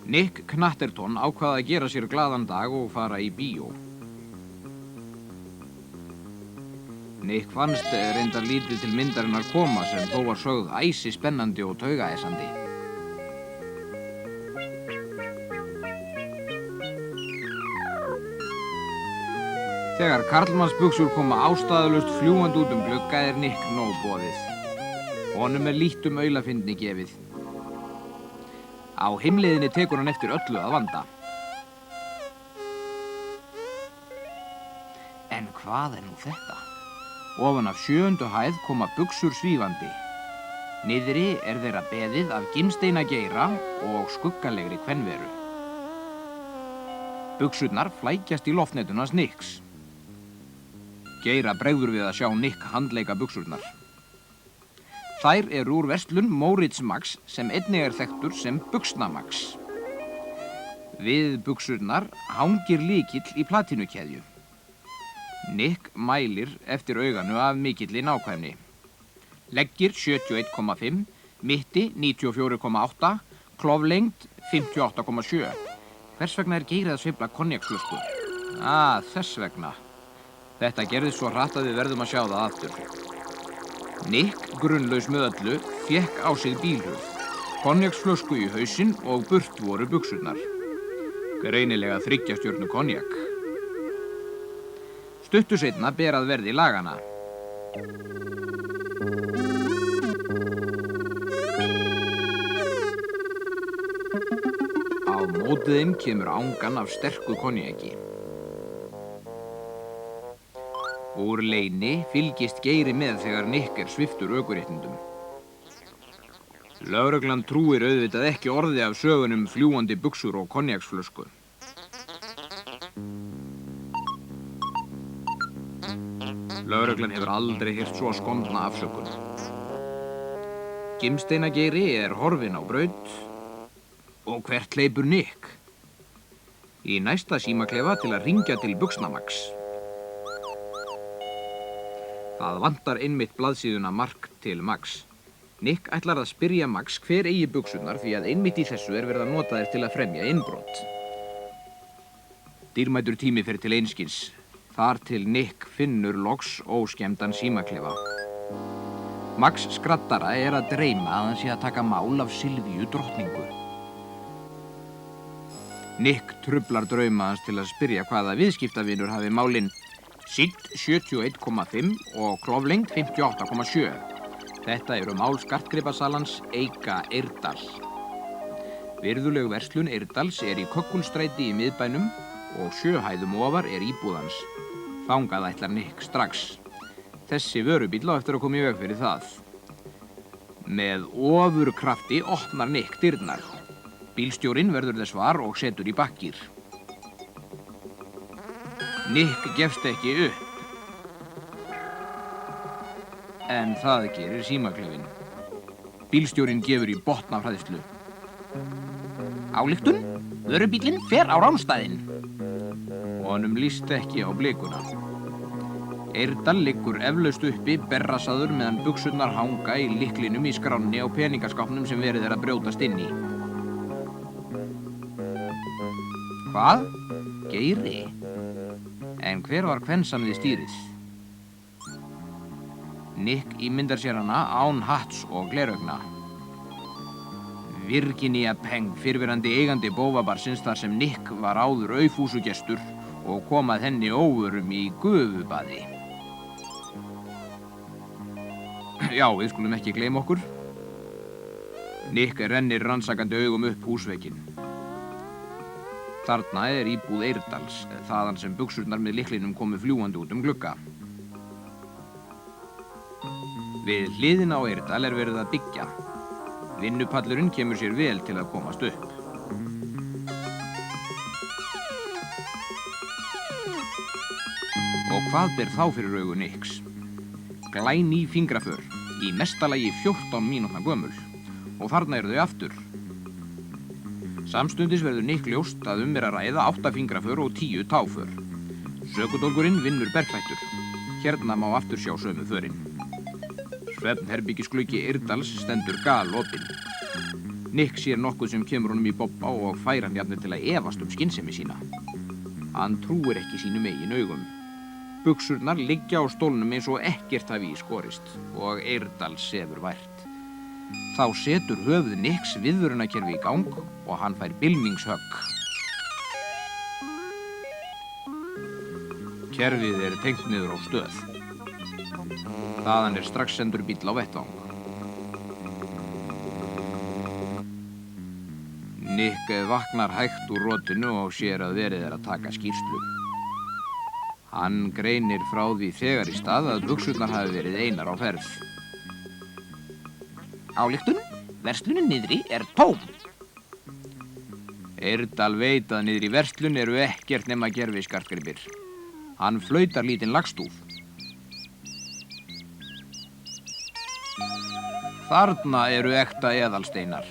Nick Knatterton ákvað að gera sér glaðan dag og fara í bíó. Nick fannst reyndar lítið til myndarinnar koma sem þó var sögð æsi spennandi og taugaæsandi. Þegar karlmannsbuxur koma ástæðulaust fljúgandi út glugga Nick nóg boðið. Honum lítt aulafyndni gefið. Á heimleiðinni tekur hann eftir öllu að vanda. En hvað nú þetta? Ofan af 7. hæð koma buxur svífandi. Niðri þeirra beðið af Gimsteina Geira og skuggalegri kvenveru. Buxurnar flækjast í loftnetinu hans Nicks. Geira bregður við að sjá Nick handleika buxurnar. Þær úr verslun Moritz Max sem einnig þekktur sem Buxnamax. Við buxurnar hangir lykill í platínukeðju. Nick mælir eftir auganu af mikilli nákvæmni. Leggir 71,5, mitti 94,8, kloflengd 58,7. Hvers vegna Geira að sveifla konjaksflösku? Þess vegna. Þetta gerðist svo hratt að við verðum að sjá það aftur. Nick, grunnlaus með öllu, fékk á sig bílhurð, konjaksflösku í hausinn og burt voru buxurnar. Greinilega 3 stjörnu konjak. Stuttu seinna ber að verði lagana. Á móti þeim kemur angan af sterku konjaki. Úr leyni fylgist Geiri með þegar Nick sviptur ökuréttindum. Lögreglan trúir auðvitað ekki orði af sögunum fljúgandi buxur og konjaksflösku. Lögreglan hefur aldrei heyrt svo skondna afsökun. Gimsteina Geiri horfinn á braut og hvert hleypur Nick? Í næsta símaklefa til að hringja til Buxnamax. Það vantar einmitt blaðsíðuna Mark til Max. Nick ætlar að spyrja Max hver eigi buxurnar því að einmitt í þessu verið að nota þær til að fremja innbrot. Dýrmætur tími fer til einskis. Þar til Nick finnur loks óskemmdan símaklefa. Max skrattara að dreyma að hann sé að taka mál af Silvíu drottningu. Nick truflar drauma hans til að spyrja hvaða viðskiptavinur hafi málin sídd 71,5 og kloflengd 58,7. Þetta mál skartgripasalans Eika Eirdal. Virðuleg verslun Eirdals í Köggulstræti í miðbænum og 7 hæðum ofar íbúð hans. Þangað ætlar Nick strax. Þessi vörubíll á eftir að koma í veg fyrir það. Með ofurkrafti opnar Nick dyrnar. Bílstjórinn verður þess var og setur í bakkir. Nick gefst ekki upp. En það gerir símaklefinn. Bílstjórinn gefur í botnafræðslu. Ályktun, vörubíllinn fer á ránstæðinn. Honum líst ekki á blikuna. Eirdal liggur eflaust uppi berrasaður meðan buxurnar hanga í lyklinum í skránni á peningaskápnum sem verið að brjótast inn í. Hvað? Geiri? En hver var kvensan við stýrið? Nick ímyndar sér hana án hats og glerauga. Virginia Peng, fyrrverandi eigandi bófabarsins þar sem Nick var áður aufúsugestur og kom að henni óvörum í gufubaði. Já, við skulum ekki gleyma okkur. Nick rennir rannsakandi augum upp húsvegginn. Þarna íbúð Eirdals, þaðan sem buxurnar með lyklinum komu fljúgandi út glugga. Við hliðina á Eirdal verið að byggja. Vinnupallurinn kemur sér vel til að komast upp. Og hvað ber þá fyrir augu Nicks? Glæný fingraför, í mesta lagi 14 mínútna gömul. Og þarna þau aftur. Samstundis verður Nick ljóst að að ræða 8 fingraför og 10 táför. Sökudólgurinn vinnur bergfættur. Hérna má aftur sjá sömu förin. Svefnherbergisgluggi Eirdals stendur galopinn. Nick sér nokkuð sem kemur honum í bobba og fær hann jafnvel til að efast skynsemi sína. Hann trúir ekki sínum eigin augum. Buxurnar liggja á stólnum eins og ekkert hafi í skorist og Eirdal sefur vært. Þá setur höfuð Nicks viðvörunarkerfi í gang og hann fær bylmingshögg. Kerfið er tengt niður á stöð. Þaðan er strax sendur bíll á vettvang. Nick vaknar hægt úr rotinu og sér að verið er að taka skýrslu. Hann greinir frá því þegar í stað að buxurnar hafi verið einar á ferð. Ályktun, verslunin niðri er tóm. Eirdal veit að niðri í verslun eru ekkert nema gerviskartgripir. Hann flautar lítinn lagstúf. Þarna eru ekta eðalsteinar.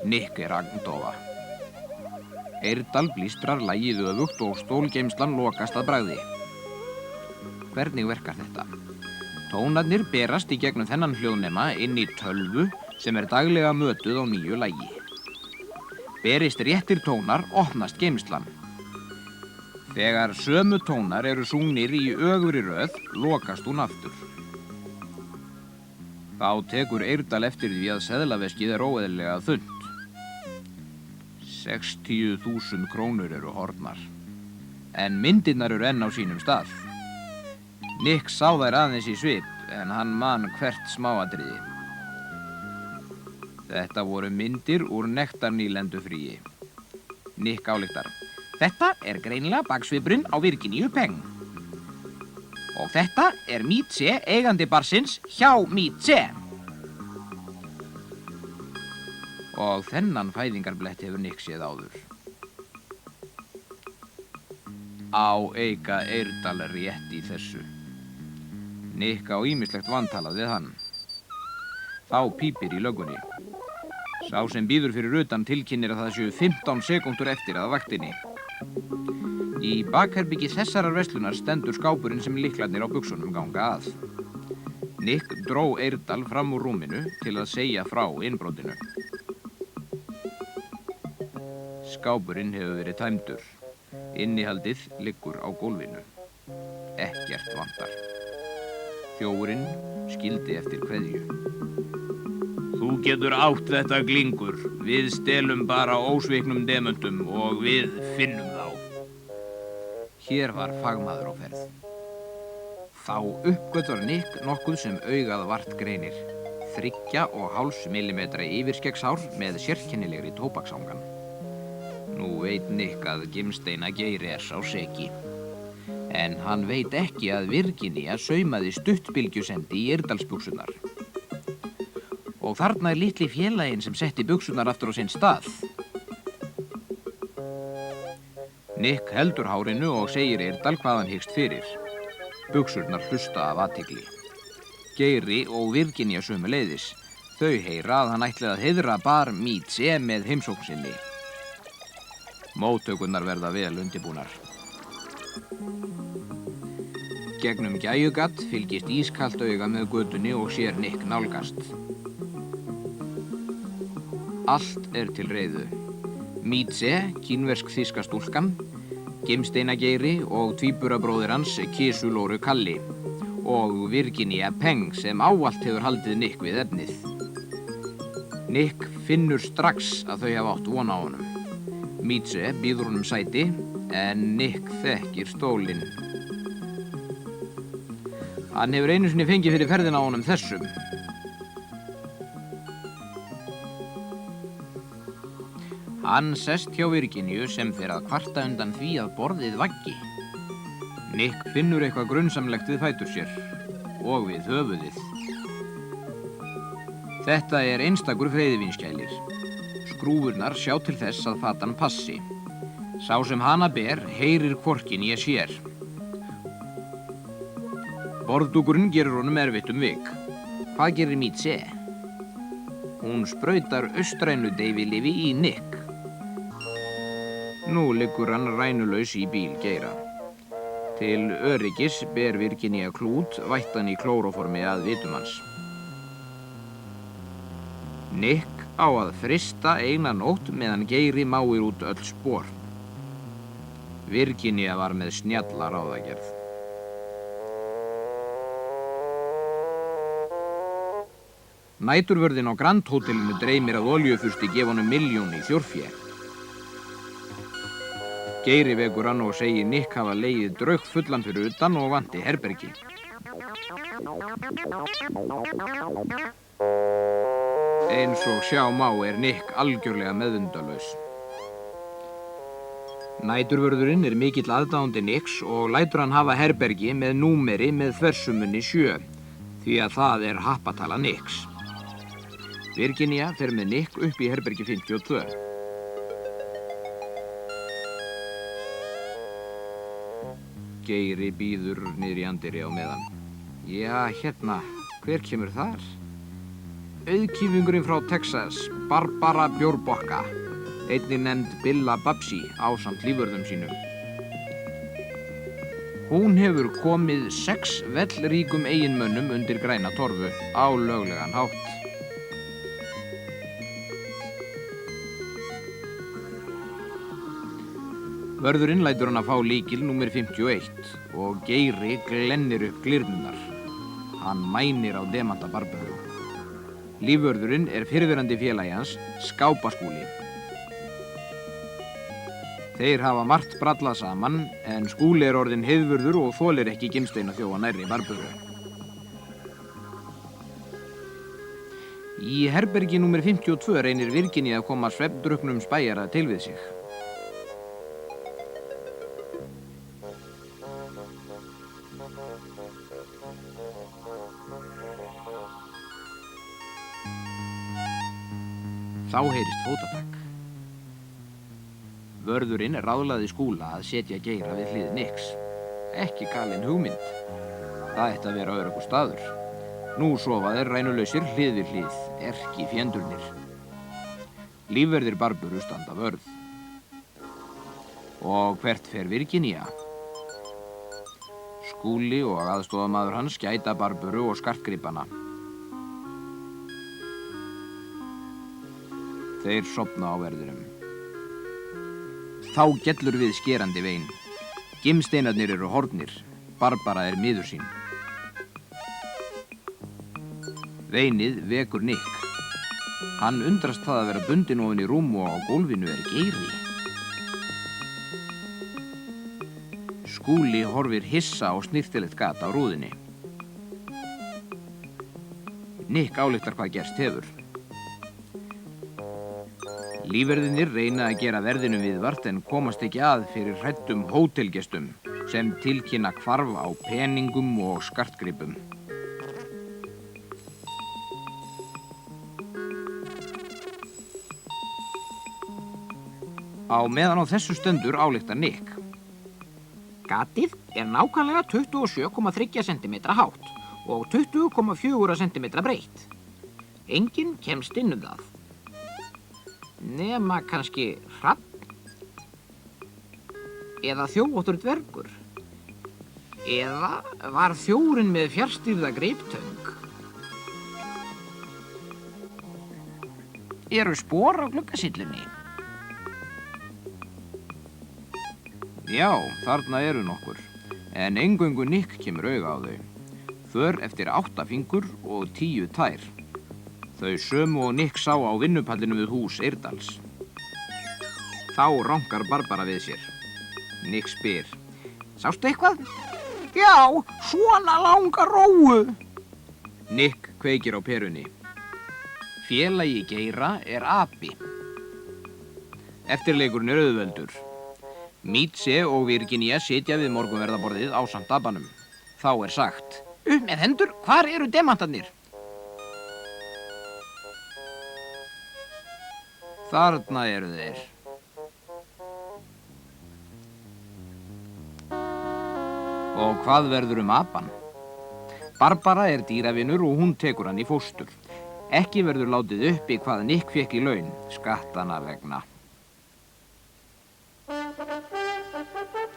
Nick er agndofa. Eirdal blístrar lagið öfugt og stólgeymslan lokast að bragði. Hvernig verkar þetta? Tónarnir berast í gegnum þennan hljóðnema inn í tölvu sem er daglega mötuð á nýju lagi. Berist réttir tónar, opnast geymslan. Þegar sömu tónar eru sungnir í öfugri röð, lokast hún aftur. Þá tekur Eirdal eftir því að seðlaveskið er óeðlilega þunnt. 60.000 krónur eru horfnar, en myndirnar eru enn á sínum stað. Nick sá þær aðeins í svip, en hann man hvert smáatriði. Þetta voru myndir úr nektarnýlendufríi. Nick ályktar: þetta er greinilega baksvipurinn á Virginíu Peng. Og þetta er Mieze, eigandi barsins hjá Mieze. Og þennan fæðingarblett hefur Nick séð áður. Á eiga Eirdal rétt í þessu. Nick á ýmislegt vantalað við hann. Þá pípir í löggunni. Sá sem bíður fyrir utan tilkynnir að það séu 15 sekúndur eftir að vaktinni. Í bakherbyggi þessarar verslunar stendur skápurinn sem lyklarnir á buxunum ganga að. Nick dró Eirdal fram úr rúminu til að segja frá innbrotinu. Skápurinn hefur verið tæmdur. Innihaldið liggur á gólfinu. Ekkert vantar. Þjófurinn skildi eftir kveðju. Þú getur átt þetta glingur. Við stelum bara ósviknum demöntum og við finnum þá. Hér var fagmaður á ferð. Þá uppgötvar Nick nokkuð sem augað vart greinir. 3,5 millimetra yfirskeggshár með sérkennilegri tóbaksangan. Nú veit Nick að Gimsteina Geir er sá seki. En hann veit ekki að Virginia saumaði stuttbylgjusendi í Eirdalsbuxurnar. Og þarna er litli félaginn sem setti buxurnar aftur á sinn stað. Nick heldur hárinu og segir Eirdal hvað hann hyggst fyrir. Buxurnar hlusta af athygli. Geiri og Virginia sömuleiðis. Þau heyra að hann ætlaði að heiðra bar Mieze með heimsókn sinni. Móttökurnar verða vel undirbúnar. Gegnum gæjugat fylgist ískalt auga með götunni og sér Nick nálgast. Allt er til reiðu. Mieze, kínversk-þýska stúlkan, Gimsteina Geiri og tvíburabróðir hans Kisulóru Kalli og Virginia Peng sem ávallt hefur haldið Nick við efnið. Nick finnur strax að þau hafa átt von á honum. Mieze býður honum sæti, en Nick þekkir stólinn. Hann hefur einu sinni fengið fyrir ferðina á honum þessum. Hann sest hjá Virginíu sem fer að kvarta undan því að borðið vaggi. Nick finnur eitthvað grunnsamlegt við fætur sér og við höfuðið. Þetta er einstakur freyðivínskælir. Skrúfurnar sjá til þess að fatan passi. Sá sem hana ber heyrir hvorki né sér. Borðdúkurinn gerur honum erfitt vik. Hvað gerir Mieze? Hún sprautar austrænu deyfilyfi í Nick. Nú liggur hann rænulaus í bíl Geira. Til öryggis ber Virginia klút vættan í klóróformi að vitum hans. Nick á að frysta eina nótt meðan Geiri máir út öll spor. Virginia var með snjalla ráðagerð. Næturvörðin á Grand Hótelinu dreymir að olíufursti gefa honum 1 milljón í þjórfé. Geiri vekur hann og segir Nick hafa legið draugfullan fyrir utan og vanti herbergi. Eins og sjá má Nick algjörlega meðvitundarlaus. Næturvörðurinn mikill aðdáandi Nicks og lætur hann hafa herbergi með númeri með þversumunni 7, því að það happatala Nicks. Virginia fer með Nick upp í herbergi 52. Geiri bíður niður í anddyri á meðan. Já, hérna, hver kemur þar? Auðkýfingurinn frá Texas, Barbara Bjórbokka, einnig nefnd Billa Babsy ásamt lífvörðum sínum. Hún hefur komið 6 vellríkum eiginmönnum undir græna torfu á löglegan hátt. Vörðurinn lætur hann að fá lykil númer 51 og Geiri glennir upp glyrnurnar. Hann mænir á demanta Barbaru. Lífvörðurinn fyrrverandi félagi hans, Skápaskúli. Þeir hafa margt brallað saman, en Skúli orðinn heiðvörður og þolir ekki gimsteina þjófa nærri Barbaru. Í herbergi númer 52 reynir Virginia að koma svefndrukknum spæjara til við sig. Þá heyrist fótatak. Vörðurinn ráðlaði Skúla að setja Geira við hlið Nicks. Ekki galin hugmynd. Það ætti að vera öruggur staður. Nú sofa þeir rænulausir hlið við hlið, erkifjendurnir. Lífverðir Barbaru standa vörð. Og hvert fer Virginia? Skúli og aðstofamaður hans gæta Barbaru og skartgripana. Þeir sofna á verðinum. Þá gellur við skerandi vein. Gimsteinarnir eru horfnir. Barbara miður sín. Veinið vekur Nick. Hann undrast það að vera bundinn ofan í rúm og á gólfinu Geiri. Skúli horfir hissa á snirtilegt gat á rúðinni. Nick ályktar hvað gerst hefur. Lífverðirnir reyna að gera verðinum viðvart en komast ekki að fyrir hræddum hótelgestum sem tilkynna hvarf á peningum og skartgripum. Á meðan á þessu stendur ályktar Nick. Gatið nákvæmlega 27,3 cm hátt og 20,4 cm breitt. Enginn kemst inn það. Nema kannski hrafn eða þjófóttur dvergur. Eða var þjórinn með fjarstýrða greiptöng. Eru spor á gluggasillunni? Já, þarna eru nokkur, en eingöngu Nick kemur auga á þau. För eftir 8 fingur og 10 tær. Þau sömu og Nick sá á vinnupallinu við hús Eirdals. Þá rankar Barbara við sér. Nick spyr. Sástu eitthvað? Já, svona langa róu. Nick kveikir á perunni. Félagi Geira api. Eftirleikurinn auðveldur. Mídse og Virginia sitja við morgunverðarborðið ásamt apanum. Þá sagt. Upp með hendur, hvar eru demantarnir? Þarna eru þeir. Og hvað verður apan? Barbara dýravinur og hún tekur hann í fóstur. Ekki verður látið uppi hvað Nick fékk í laun, skattana vegna.